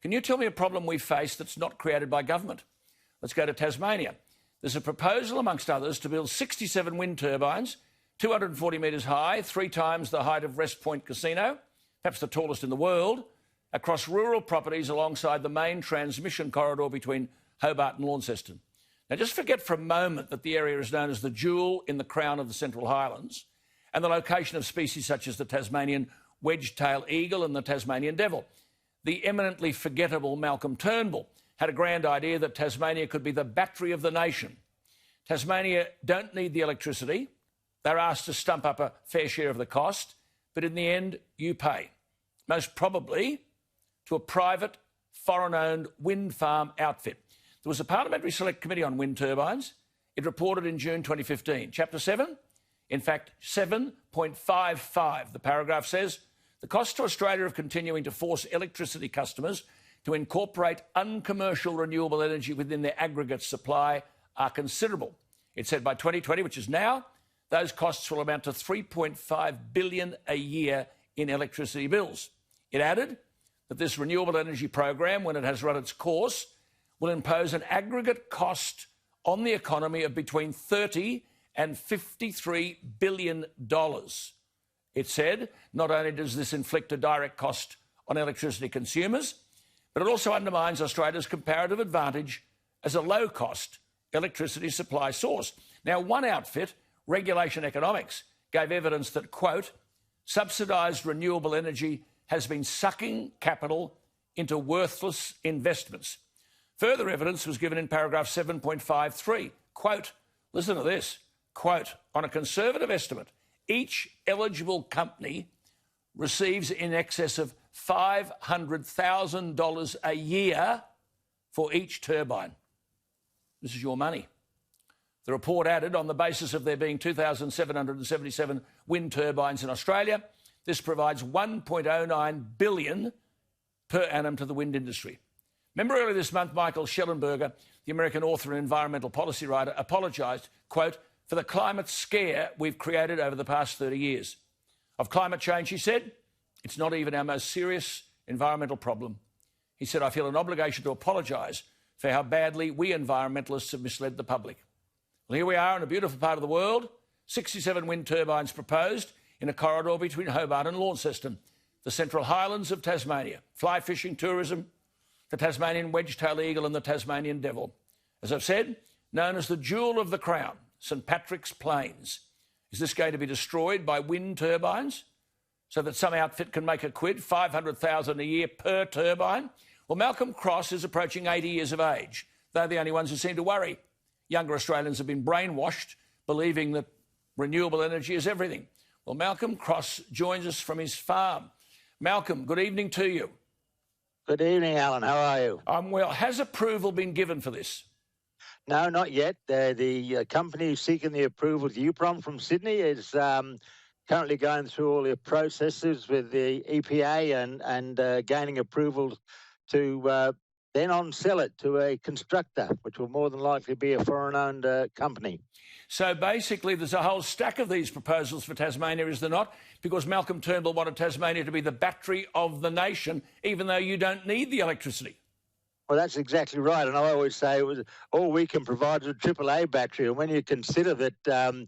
Can you tell me a problem we face that's not created by government? Let's go to Tasmania. There's a proposal, amongst others, to build 67 wind turbines, 240 metres high, 3 times the height of West Point Casino, perhaps the tallest in the world, across rural properties alongside the main transmission corridor between Hobart and Launceston. Now, just forget for a moment that the area is known as the jewel in the crown of the Central Highlands and the location of species such as the Tasmanian wedged-tailed eagle and the Tasmanian devil. The eminently forgettable Malcolm Turnbull had a grand idea that Tasmania could be the battery of the nation. Tasmania don't need the electricity. They're asked to stump up a fair share of the cost, but in the end, you pay. Most probably to a private, foreign-owned wind farm outfit. There was a Parliamentary Select Committee on wind turbines. It reported in June 2015. Chapter 7, in fact, 7.55, the paragraph says, the cost to Australia of continuing to force electricity customers to incorporate uncommercial renewable energy within their aggregate supply are considerable. It said by 2020, which is now, those costs will amount to $3.5 billion a year in electricity bills. It added that this renewable energy program, when it has run its course, will impose an aggregate cost on the economy of between $30 and $53 billion. It said not only does this inflict a direct cost on electricity consumers, but it also undermines Australia's comparative advantage as a low-cost electricity supply source. Now, one outfit, Regulation Economics, gave evidence that, quote, subsidised renewable energy has been sucking capital into worthless investments. Further evidence was given in paragraph 7.53. Quote, listen to this, quote, on a conservative estimate, each eligible company receives in excess of $500,000 a year for each turbine. This is your money. The report added, on the basis of there being 2,777 wind turbines in Australia, this provides $1.09 billion per annum to the wind industry. Remember earlier this month, Michael Schellenberger, the American author and environmental policy writer, apologised, quote, for the climate scare we've created over the past 30 years. Of climate change, he said, it's not even our most serious environmental problem. He said, I feel an obligation to apologise for how badly we environmentalists have misled the public. Well, here we are in a beautiful part of the world, 67 wind turbines proposed in a corridor between Hobart and Launceston, the Central Highlands of Tasmania, fly fishing tourism, the Tasmanian wedged-tailed eagle and the Tasmanian devil. As I've said, known as the jewel of the crown, St Patrick's Plains. Is this going to be destroyed by wind turbines so that some outfit can make a quid, $500,000 a year per turbine? Well, Malcolm Cross is approaching 80 years of age. They're the only ones who seem to worry. Younger Australians have been brainwashed, believing that renewable energy is everything. Well, Malcolm Cross joins us from his farm. Malcolm, good evening to you. Good evening, Alan. How are you? I'm well. Has approval been given for this? No, not yet. The company seeking the approval, UPROM from Sydney, is currently going through all the processes with the EPA and gaining approval to then on-sell it to a constructor, which will more than likely be a foreign-owned company. So basically there's a whole stack of these proposals for Tasmania, is there not? Because Malcolm Turnbull wanted Tasmania to be the battery of the nation, even though you don't need the electricity. Well, that's exactly right. And I always say it was all we can provide is a AAA battery. And when you consider that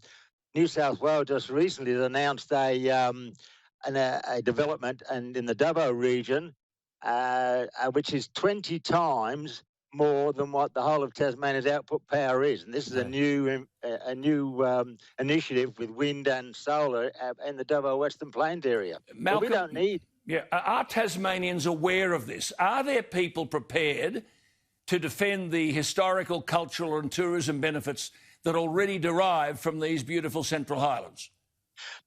New South Wales just recently announced a development in the Dubbo region, which is 20 times more than what the whole of Tasmania's output power is. And this is a new initiative with wind and solar in the Dubbo Western Plains area. Malcolm, we don't need... Yeah, are Tasmanians aware of this? Are there people prepared to defend the historical, cultural and tourism benefits that already derive from these beautiful Central Highlands?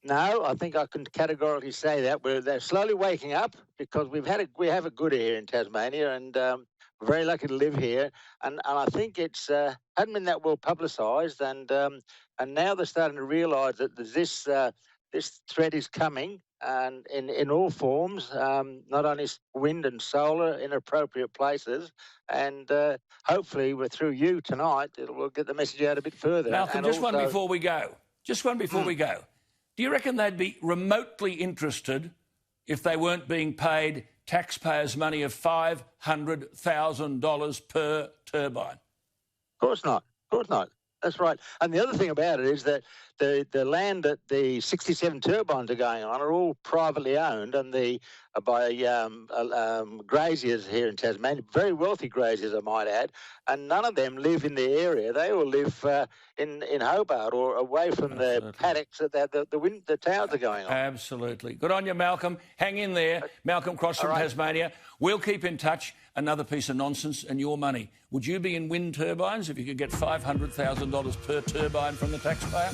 No, I think I can categorically say that. They're slowly waking up because we have it good here in Tasmania, and we're very lucky to live here. And I think it's hadn't been that well publicised, and now they're starting to realise that this threat is coming, and in all forms, not only wind and solar in appropriate places, and hopefully through you tonight, we'll get the message out a bit further. Malcolm, just one before we go. Do you reckon they'd be remotely interested if they weren't being paid taxpayers' money of $500,000 per turbine. Of course not. Of course not. That's right. And the other thing about it is that the land that the 67 turbines are going on are all privately owned, and by graziers here in Tasmania, very wealthy graziers, I might add, and none of them live in the area. They all live in Hobart or away from the paddocks that the towers are going on. Absolutely. Good on you, Malcolm. Hang in there. Malcolm Cross from Tasmania. We'll keep in touch. Another piece of nonsense and your money. Would you be in wind turbines if you could get $500,000 per turbine from the taxpayer?